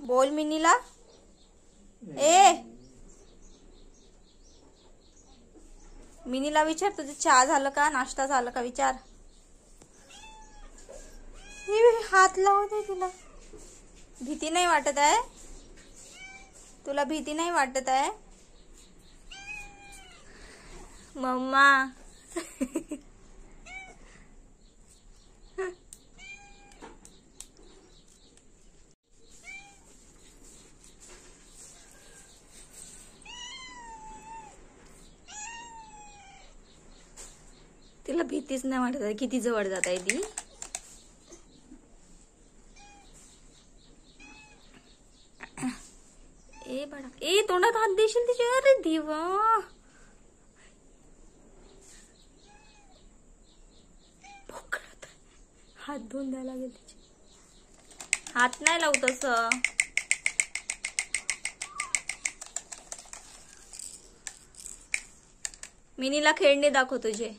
बोल मिनीला. ए मिनीला विचार, तुझं चहा झालं का, नाश्ता झाला का विचार. हात लावू दे तिला. भीती नाही वाटत आहे तुला? भीती नाही वाटत आहे मम्मा? तिला भीतीच नाही वाटत आहे. किती जवळ जात आहे ती. ए बाळा, ए तोंडात हात देशील तिच्या. अरे देवा, हात धुवून द्यायला लागेल तिचे. हात नाही लावू तसं. मिनीला खेळणे दाखव तुझे.